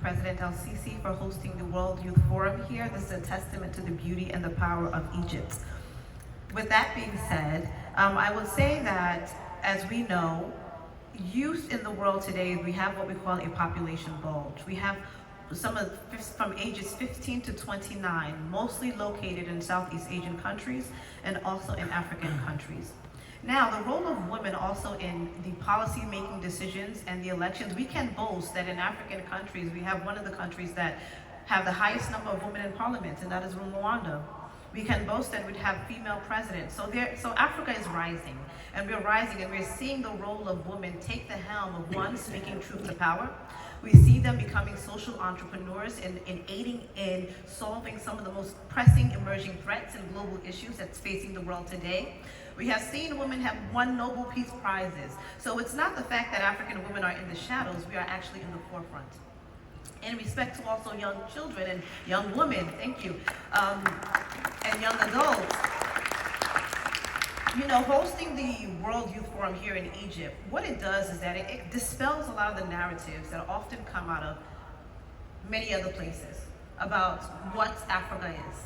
President El-Sisi for hosting the World Youth Forum here. This is a testament to the beauty and the power of Egypt. With that being said, I would say that, as we know, youth in the world today, we have what we call a population bulge. We have from ages 15 to 29, mostly located in Southeast Asian countries and also in African countries. Now, the role of women also in the policy-making decisions and the elections, we can boast that in African countries, we have one of the countries that have the highest number of women in parliament, and that is Rwanda. We can boast that we'd have female presidents. So Africa is rising, and we're rising, and we're seeing the role of women take the helm of one, speaking truth to power. We see them becoming social entrepreneurs and aiding in solving some of the most pressing emerging threats and global issues that's facing the world today. We have seen women have won Nobel Peace Prizes. So it's not the fact that African women are in the shadows, we are actually in the forefront. In respect to also young children and young women, thank you, and young adults, you know, hosting the World Youth Forum here in Egypt, what it does is that it dispels a lot of the narratives that often come out of many other places about what Africa is.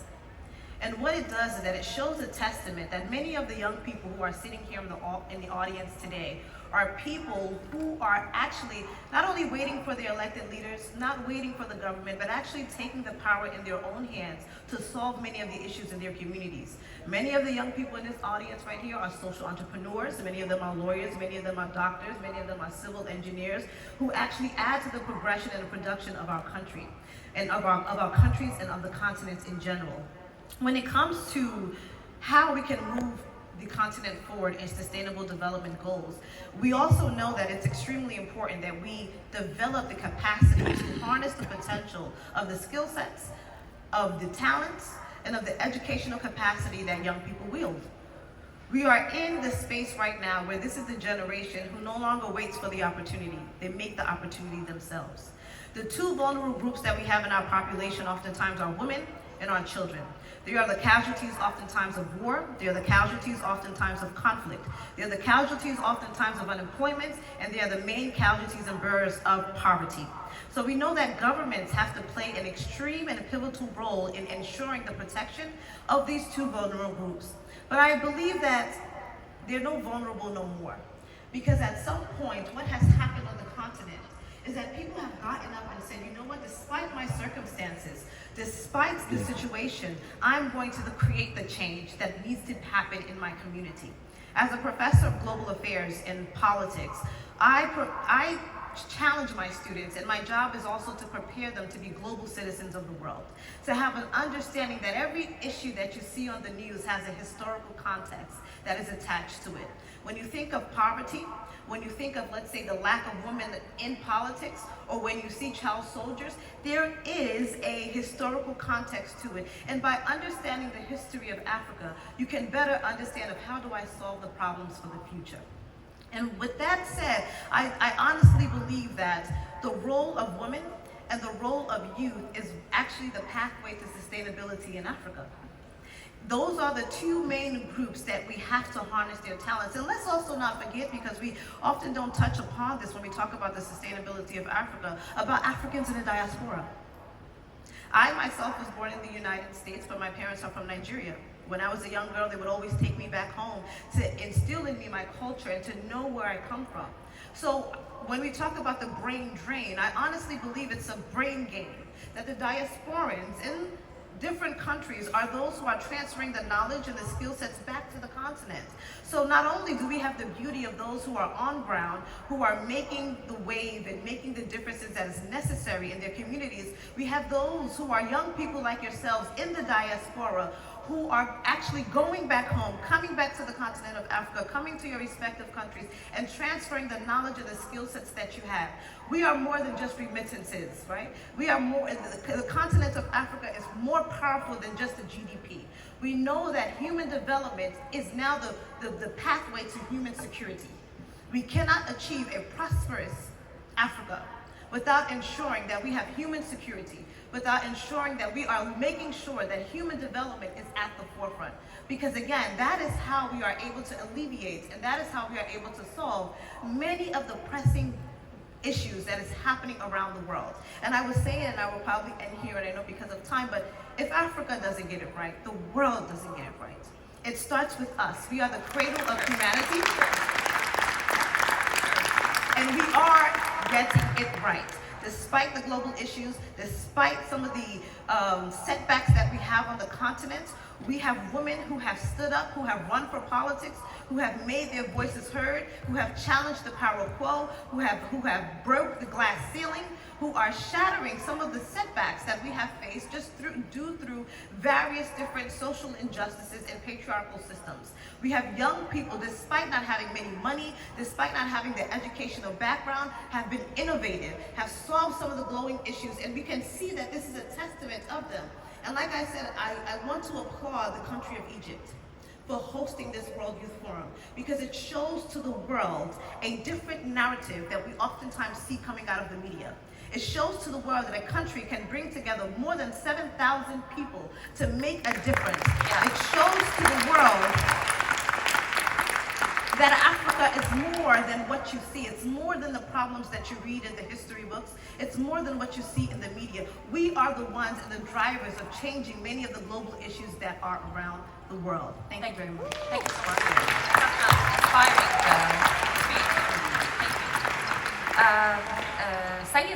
And what it does is that it shows a testament that many of the young people who are sitting here in the audience today are people who are actually not only waiting for their elected leaders, not waiting for the government, but actually taking the power in their own hands to solve many of the issues in their communities. Many of the young people in this audience right here are social entrepreneurs. Many of them are lawyers. Many of them are doctors. Many of them are civil engineers who actually add to the progression and the production of our country and of our countries and of the continents in general. When it comes to how we can move the continent forward in sustainable development goals, we also know that it's extremely important that we develop the capacity to harness the potential of the skill sets, of the talents, and of the educational capacity that young people wield. We are in the space right now where this is the generation who no longer waits for the opportunity. They make the opportunity themselves. The two vulnerable groups that we have in our population oftentimes are women and our children. They are the casualties oftentimes of war. They are the casualties oftentimes of conflict. They are the casualties oftentimes of unemployment, and they are the main casualties and bearers of poverty. So we know that governments have to play an extreme and a pivotal role in ensuring the protection of these two vulnerable groups. But I believe that they're no vulnerable no more. Because at some point, what has happened on the continent is that people have gotten up and said, you know what, despite my circumstances, despite the situation, I'm going to create the change that needs to happen in my community. As a professor of global affairs and politics, I challenge my students, and my job is also to prepare them to be global citizens of the world, to have an understanding that every issue that you see on the news has a historical context that is attached to it. When you think of poverty, when you think of, let's say, the lack of women in politics, or when you see child soldiers, there is a historical context to it. And by understanding the history of Africa, you can better understand of how do I solve the problems for the future. And with that said, I honestly believe that the role of women and the role of youth is actually the pathway to sustainability in Africa. Those are the two main groups that we have to harness their talents. And let's also not forget, because we often don't touch upon this when we talk about the sustainability of Africa, about Africans in the diaspora. I myself was born in the United States, but my parents are from Nigeria. When I was a young girl, they would always take me back home to instill in me my culture and to know where I come from. So when we talk about the brain drain, I honestly believe it's a brain gain, that the diasporans in different countries are those who are transferring the knowledge and the skill sets back to the continent. So not only do we have the beauty of those who are on ground, who are making the wave and making the differences that is necessary in their communities, we have those who are young people like yourselves in the diaspora who are actually going back home, coming back to the continent of Africa, coming to your respective countries, and transferring the knowledge and the skill sets that you have. We are more than just remittances, right? We are more, the continent of Africa is more powerful than just the GDP. We know that human development is now the pathway to human security. We cannot achieve a prosperous Africa without ensuring that we have human security, without ensuring that we are making sure that human development is at the forefront. Because again, that is how we are able to alleviate, and that is how we are able to solve many of the pressing issues that is happening around the world. And I was saying, and I will probably end here, and I know because of time, but if Africa doesn't get it right, the world doesn't get it right. It starts with us. We are the cradle of humanity, and we are getting it right. Despite the global issues, despite some of the setbacks that we have on the continent, we have women who have stood up, who have run for politics, who have made their voices heard, who have challenged the power quo, who have broke the glass ceiling, who are shattering some of the setbacks that we have faced just due through various different social injustices and patriarchal systems. We have young people, despite not having many money, despite not having the educational background, have been innovative, have solved some of the glowing issues, and we can see that this is a testament of them. And like I said, I want to applaud the country of Egypt for hosting this World Youth Forum, because it shows to the world a different narrative that we oftentimes see coming out of the media. It shows to the world that a country can bring together more than 7,000 people to make a difference. It shows to the world that Africa is more than what you see. It's more than the problems that you read in the history books. It's more than what you see in the media. We are the ones and the drivers of changing many of the global issues that are around the world. Thank you very much. Thank you so much. Inspiring speech. Thank you. Saya